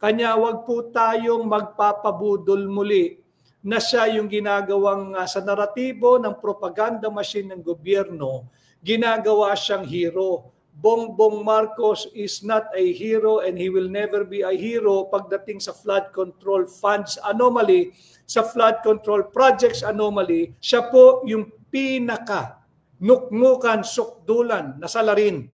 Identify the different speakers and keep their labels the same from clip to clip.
Speaker 1: Kanya wag po tayong magpapabudol muli na siya yung ginagawang sa naratibo ng propaganda machine ng gobyerno, ginagawa siyang hero. Bongbong Marcos is not a hero and he will never be a hero pagdating sa flood control funds anomaly, sa flood control projects anomaly. Siya po yung pinaka nuknukan, sukdulan na salarin.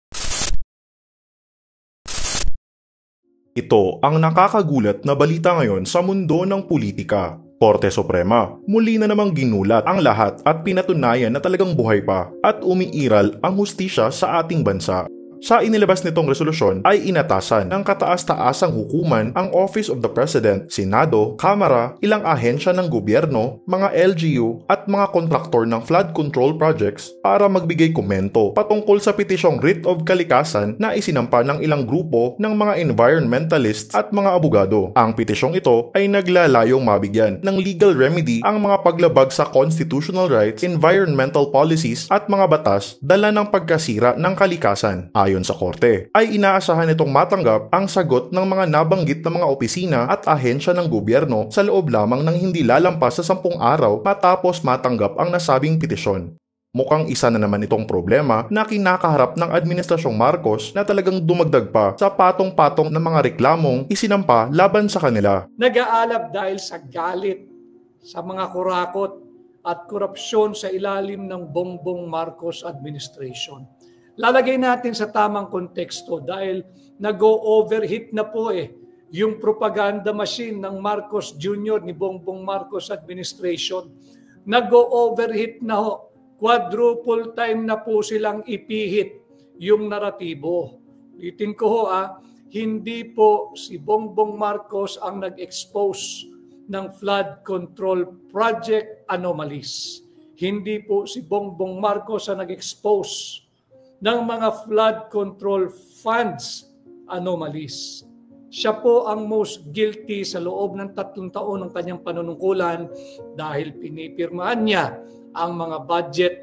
Speaker 2: Ito ang nakakagulat na balita ngayon sa mundo ng politika. Korte Suprema, muli na namang ginulat ang lahat at pinatunayan na talagang buhay pa at umiiral ang hustisya sa ating bansa. Sa inilabas nitong resolusyon ay inatasan ng kataas-taasang hukuman ang Office of the President, Senado, Kamara, ilang ahensya ng gobyerno, mga LGU at mga kontraktor ng flood control projects para magbigay komento patungkol sa petisyong writ of kalikasan na isinampa ng ilang grupo ng mga environmentalists at mga abogado. Ang petisyong ito ay naglalayong mabigyan ng legal remedy ang mga paglabag sa constitutional rights, environmental policies at mga batas dala ng pagkasira ng kalikasan. Ayon sa korte, ay inaasahan itong matanggap ang sagot ng mga nabanggit na mga opisina at ahensya ng gobyerno sa loob lamang ng hindi lalampas sa 10 araw matapos matanggap ang nasabing petisyon. Mukhang isa na naman itong problema na kinakaharap ng Administrasyong Marcos na talagang dumagdag pa sa patong-patong ng mga reklamong isinampa laban sa kanila.
Speaker 1: Nag-aalab dahil sa galit sa mga kurakot at korupsyon sa ilalim ng Bongbong Marcos administration. Lalagay natin sa tamang konteksto dahil nag-overheat na po yung propaganda machine ng Marcos Jr. ni Bongbong Marcos administration. Nag-overheat na ho. Quadruple time na po silang ipihit yung naratibo. Ulitin ko hindi po si Bongbong Marcos ang nag-expose ng flood control project anomalies. Hindi po si Bongbong Marcos ang nag-expose ng mga flood control funds anomalies. Siya po ang most guilty sa loob ng 3 taon ng kanyang panunungkulan dahil pinipirmahan niya ang mga budget,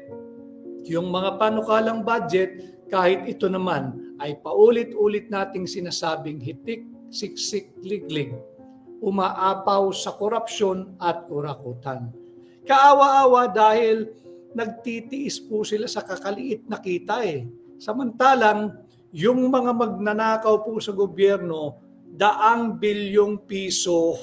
Speaker 1: yung mga panukalang budget, kahit ito naman ay paulit-ulit nating sinasabing hitik, siksik, liglig, umaapaw sa korupsyon at kurakutan. Kaawa-awa dahil nagtitiis po sila sa kakaliit na kita Samantalang, yung mga magnanakaw po sa gobyerno, daang bilyong piso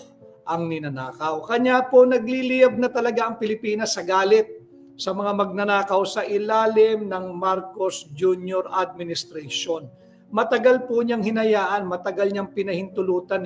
Speaker 1: ang ninanakaw. Kanya po nagliliyab na talaga ang Pilipinas sa galit sa mga magnanakaw sa ilalim ng Marcos Jr. administration. Matagal po niyang hinayaan, matagal niyang pinahintulutan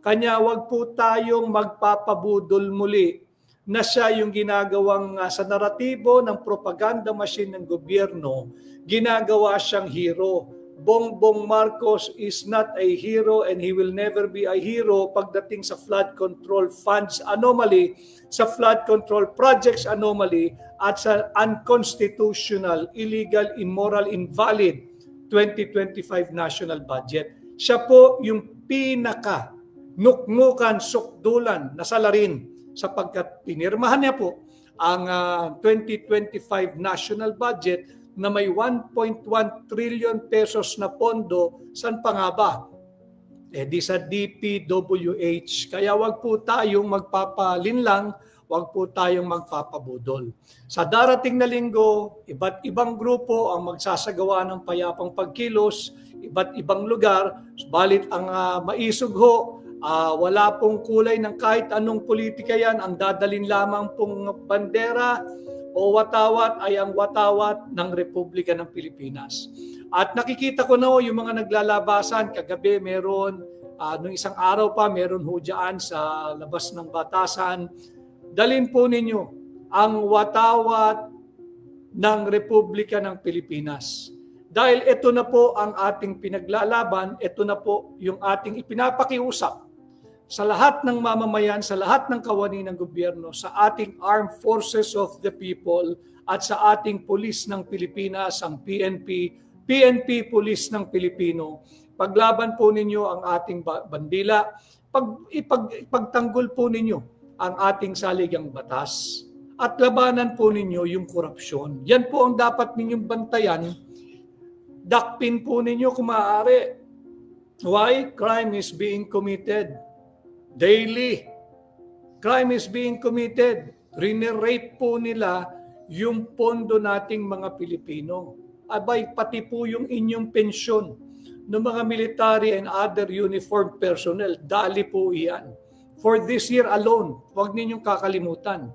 Speaker 1: Kanya wag po tayong magpapabudol muli na siya yung ginagawang sa naratibo ng propaganda machine ng gobyerno, ginagawa siyang hero. Bongbong Marcos is not a hero and he will never be a hero pagdating sa flood control funds anomaly, sa flood control projects anomaly, at sa unconstitutional, illegal, immoral, invalid 2025 national budget. Siya po yung pinaka nuknukan, sukdulan na salarin sapagkat pinirmahan niya po ang 2025 national budget na may 1.1 trillion pesos na pondo. Saan pa nga ba? Di sa DPWH. Kaya wag po tayong magpapalinlang, wag po tayong magpapabudol. Sa darating na linggo, iba't ibang grupo ang magsasagawa ng payapang pagkilos, iba't ibang lugar, subalit ang maisog ho, wala pong kulay ng kahit anong politika yan. Ang dadalin lamang pong bandera o watawat ay ang watawat ng Republika ng Pilipinas. At nakikita ko na yung mga naglalabasan. Kagabi meron, nung isang araw pa meron ho dyan sa labas ng batasan. Dalin po ninyo ang watawat ng Republika ng Pilipinas. Dahil ito na po ang ating pinaglalaban, ito na po yung ating ipinapakiusap sa lahat ng mamamayan, sa lahat ng kawani ng gobyerno, sa ating Armed Forces of the People at sa ating Pulis ng Pilipinas, ang PNP Pulis ng Pilipino. Paglaban po ninyo ang ating bandila, ipagtanggol po ninyo ang ating saligang batas at labanan po ninyo yung korupsyon. Yan po ang dapat ninyong bantayan. Dakpin po ninyo kung maaari Why? Crime is being committed daily. Crime is being committed. Rinerape po nila yung pondo nating mga Pilipino. Abay, pati po yung inyong pensyon ng mga military and other uniformed personnel. Dali po iyan. For this year alone, huwag ninyong kakalimutan.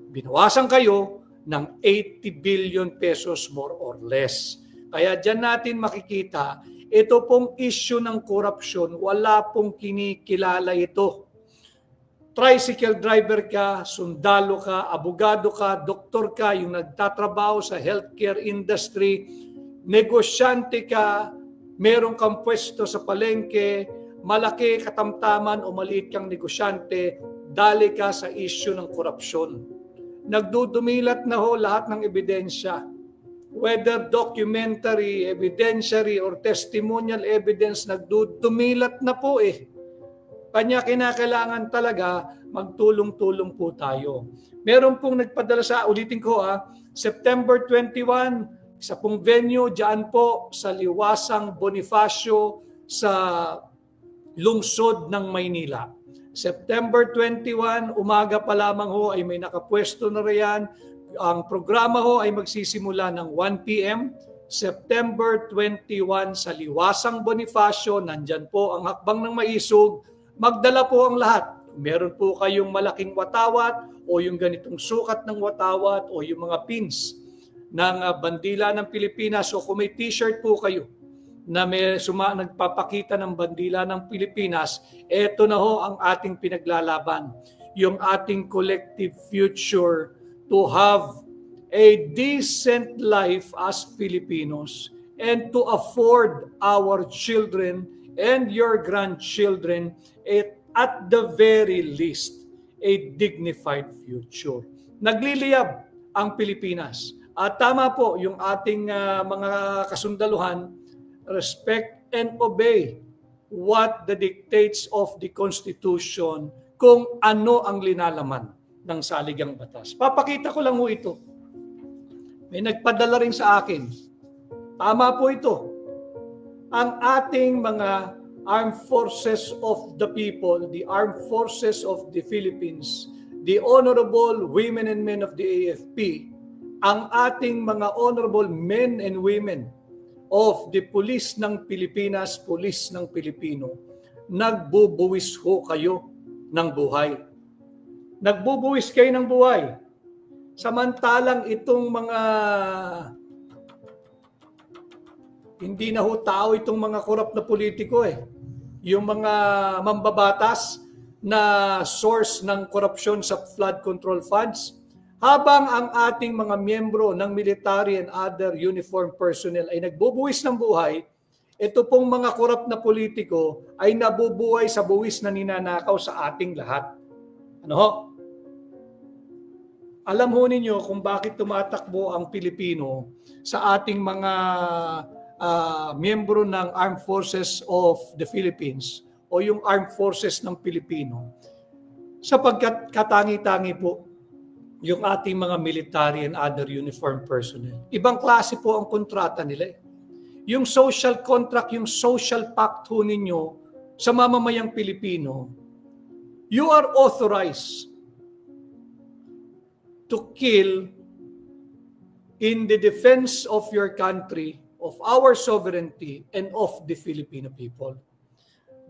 Speaker 1: Binawasan kayo ng 80 billion pesos more or less. Kaya dyan natin makikita, ito pong issue ng korupsyon, wala pong kinikilala ito. Tricycle driver ka, sundalo ka, abogado ka, doktor ka, yung nagtatrabaho sa healthcare industry, negosyante ka, meron kang pwesto sa palengke, malaki katamtaman o maliit kang negosyante, dali ka sa issue ng korupsyon. Nagdudumilat na ho lahat ng ebidensya. Whether documentary, evidentiary, or testimonial evidence, nagdudumilat na po eh. Kanya kinakailangan talaga magtulong-tulong po tayo. Meron pong nagpadala sa, ulitin ko September 21, isa pong venue dyan po sa Liwasang Bonifacio sa lungsod ng Maynila. September 21, umaga pa lamang ho ay may nakapwesto na riyan. Ang programa ho ay magsisimula ng 1 p.m. September 21 sa Liwasang Bonifacio, nandyan po ang Hakbang ng Maisog. Magdala po ang lahat. Meron po kayong malaking watawat o yung ganitong sukat ng watawat o yung mga pins ng bandila ng Pilipinas o kung may t-shirt po kayo na may nagpapakita ng bandila ng Pilipinas, eto na ho ang ating pinaglalaban. Yung ating collective future to have a decent life as Filipinos and to afford our children and your grandchildren at the very least a dignified future. Nagliliyab ang Pilipinas. At tama po yung ating mga kasundaluhan, respect and obey what the dictates of the Constitution kung ano ang linalaman ng saligang batas. Papakita ko lang ho ito. May nagpadala rin sa akin. Tama po ito. Ang ating mga armed forces of the people, the armed forces of the Philippines, the honorable women and men of the AFP, ang ating mga honorable men and women of the police ng Pilipinas, police ng Pilipino, nagbubuwis ho kayo ng buhay. Nagbubuwis kayo ng buhay. Samantalang itong mga hindi na ho tao itong mga korap na politiko eh. Yung mga mambabatas na source ng korupsyon sa flood control funds, habang ang ating mga miyembro ng military and other uniformed personnel ay nagbubuwis ng buhay, ito pong mga korap na politiko ay nabubuhay sa buwis na ninanakaw sa ating lahat. Ano ho? Alam ho ninyo kung bakit tumatakbo ang Pilipino sa ating mga miyembro ng Armed Forces of the Philippines o yung Armed Forces ng Pilipino, sapagkat katangi-tangi po yung ating mga military and other uniformed personnel. Ibang klase po ang kontrata nila. Yung social contract, yung social pact ho ninyo sa mamamayang Pilipino, you are authorized to kill in the defense of your country, of our sovereignty, and of the Filipino people.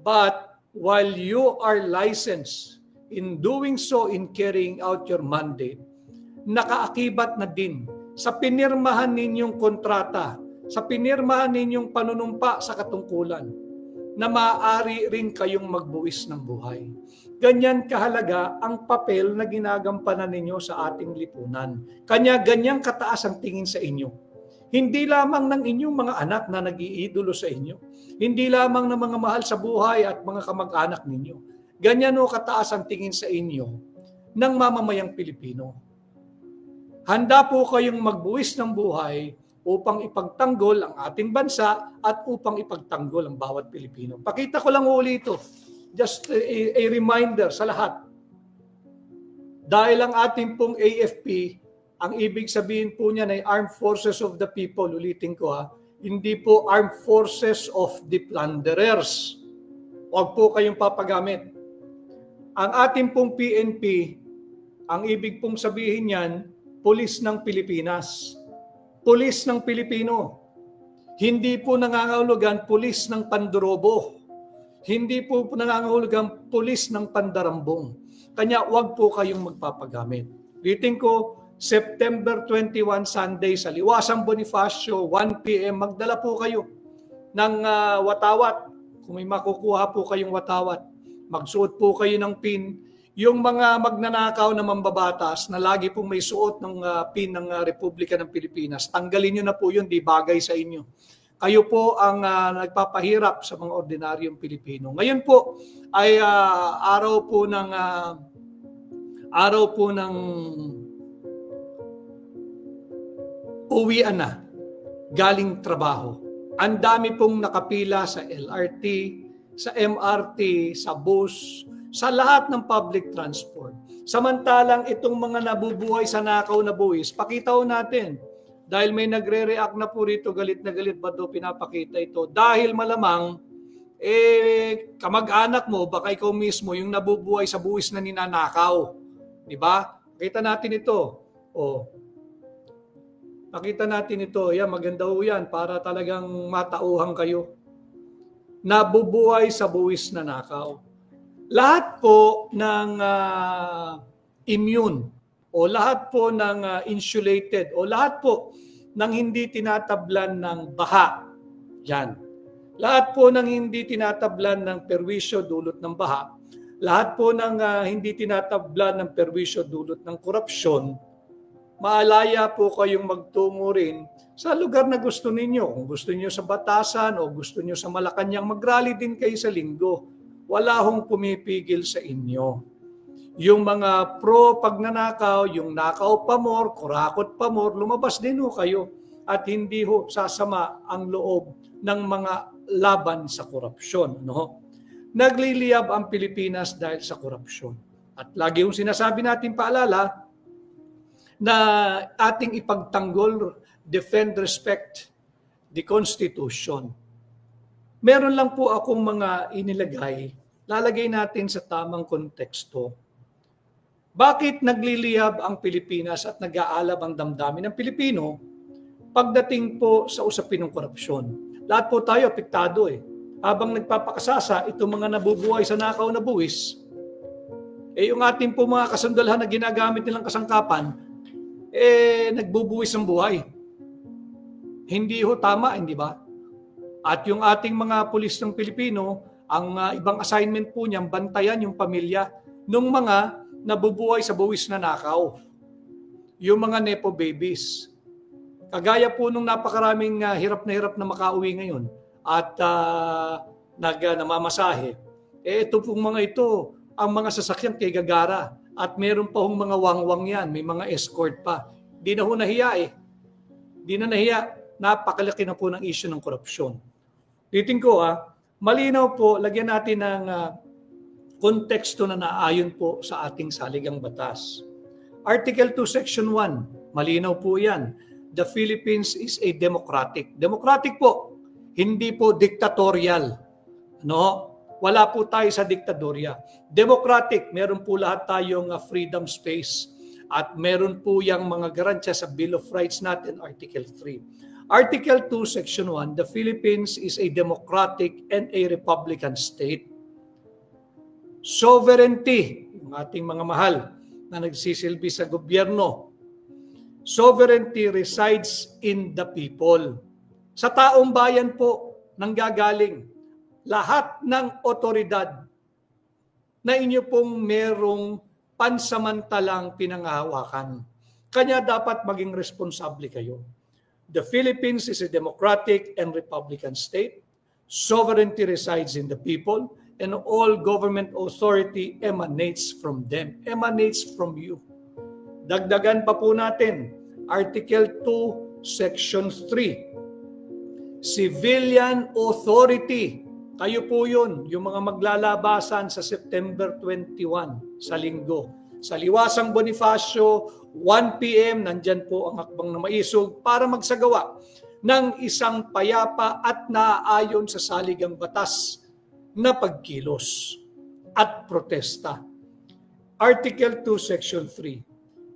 Speaker 1: But while you are licensed in doing so, in carrying out your mandate, nakaakibat na din sa pinirmahan ninyong kontrata, sa pinirmahan ninyong panunumpa sa katungkulan, na maaari rin kayong magbuwis ng buhay. Ganyan kahalaga ang papel na ginagampanan ninyo sa ating lipunan. Kanya ganyang kataas ang tingin sa inyo. Hindi lamang ng inyong mga anak na nag-iidolo sa inyo. Hindi lamang ng mga mahal sa buhay at mga kamag-anak ninyo. Ganyan o kataas ang tingin sa inyo ng mamamayang Pilipino. Handa po kayong magbuwis ng buhay upang ipagtanggol ang ating bansa at upang ipagtanggol ang bawat Pilipino. Pakita ko lang uli ito. Just a reminder sa lahat. Dahil ang ating pong AFP, ang ibig sabihin po niya ay Armed Forces of the People. Ulitin ko hindi po Armed Forces of the Plunderers. Huwag po kayong papagamit. Ang ating pong PNP, ang ibig pong sabihin yan, pulis ng Pilipinas. Pulis ng Pilipino. Hindi po nangangahulugan pulis ng Pandorobo. Hindi po nangangahulugan pulis ng Pandarambong. Kanya huwag po kayong magpapagamit. Ulitin ko, September 21, Sunday, sa Liwasang Bonifacio, 1 p.m., magdala po kayo ng watawat. Kung may makukuha po kayong watawat, magsuot po kayo ng pin. Yung mga magnanakaw na mambabatas na lagi pong may suot ng pin ng Republika ng Pilipinas, tanggalin nyo na po yun, di bagay sa inyo. Kayo po ang nagpapahirap sa mga ordinaryong Pilipino. Ngayon po ay araw po ng uwian na, galing trabaho. Ang dami pong nakapila sa LRT, sa MRT, sa bus, sa lahat ng public transport. Samantalang itong mga nabubuhay sa nakaw na buwis, pakita ho natin. Dahil may nagre-react na po rito, galit na galit, ba't daw pinapakita ito? Dahil malamang, kamag-anak mo, baka ikaw mismo, yung nabubuhay sa buwis na ninanakaw. Diba? Pakita natin ito. Pakita natin ito. Yan, maganda ho yan para talagang matauhan kayo. Nabubuhay sa buwis na nakaw. Lahat po ng immune o lahat po ng insulated o lahat po ng hindi tinatablan ng baha. Yan. Lahat po ng hindi tinatablan ng perwisyo dulot ng baha. Lahat po ng hindi tinatablan ng perwisyo dulot ng korupsyon. Maalaya po kayong magtungo rin sa lugar na gusto ninyo. Kung gusto niyo sa Batasan o gusto niyo sa Malacanang, mag-rally din kayo sa Linggo. Wala hong pumipigil sa inyo. Yung mga pro-pagnanakaw, yung nakaw pa more, kurakot pa more, lumabas din ho kayo at hindi ho sasama ang loob ng mga laban sa korupsyon. No? Nagliliyab ang Pilipinas dahil sa korupsyon. At lagi yung sinasabi natin paalala na ating ipagtanggol, defend, respect the Constitution. Meron lang po akong mga inilagay, lalagay natin sa tamang konteksto. Bakit nagliliyab ang Pilipinas at nag-aalab ang damdamin ng Pilipino pagdating po sa usapin ng korupsyon? Lahat po tayo apektado Habang nagpapakasasa, itong mga nabubuhay sa nakaw na buwis, yung ating po mga kasundalhan na ginagamit nilang kasangkapan, nagbubuwis ng buhay. Hindi ho tama, hindi ba? At yung ating mga pulis ng Pilipino, ang ibang assignment po niyan, bantayan yung pamilya ng mga nabubuhay sa buwis na nakaw. Yung mga nepo babies. Kagaya po nung napakaraming hirap na makauwi ngayon at namamasahe. Ito pong mga ito, ang mga sasakyan kay Gagara. At meron pa hong mga wangwang yan, may mga escort pa. Di na ho nahiya Di na nahiya. Napakalaki na po ng issue ng korupsyon. Titin ko malinaw po, lagyan natin ng konteksto na naayon po sa ating saligang batas. Article 2, Section 1, malinaw po yan. The Philippines is a democratic. Democratic po, hindi po dictatorial. No? Wala po tayo sa diktadorya. Democratic, meron po lahat tayong freedom space. At meron po yung mga garantiya sa Bill of Rights natin, Article 3. Article 2, Section 1, the Philippines is a democratic and a republican state. Sovereignty, yung ating mga mahal na nagsisilbi sa gobyerno. Sovereignty resides in the people. Sa taong bayan po nanggagaling lahat ng otoridad na inyo pong merong pansamantalang pinanghahawakan. Kanya dapat maging responsable kayo. The Philippines is a democratic and republican state. Sovereignty resides in the people, and all government authority emanates from them, emanates from you. Dagdagan pa po natin, Article 2, Section 3. Civilian authority. Kayo po yun, yung mga maglalabasan sa September 21 sa Linggo. Sa Liwasang Bonifacio, 1 p.m., nandyan po ang hakbang na maisog para magsagawa ng isang payapa at naaayon sa saligang batas na pagkilos at protesta. Article 2, Section 3.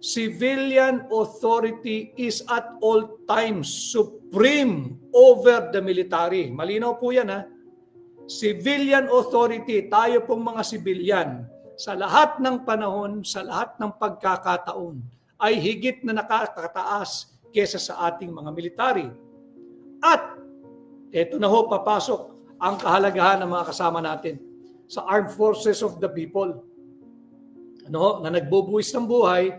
Speaker 1: Civilian authority is at all times supreme over the military. Malinaw po yan, ha? Civilian authority, tayo pong mga sibilyan, sa lahat ng panahon, sa lahat ng pagkakataon, ay higit na nakakataas kesa sa ating mga military. At eto na ho, papasok ang kahalagahan ng mga kasama natin sa Armed Forces of the People, na nagbubuwis ng buhay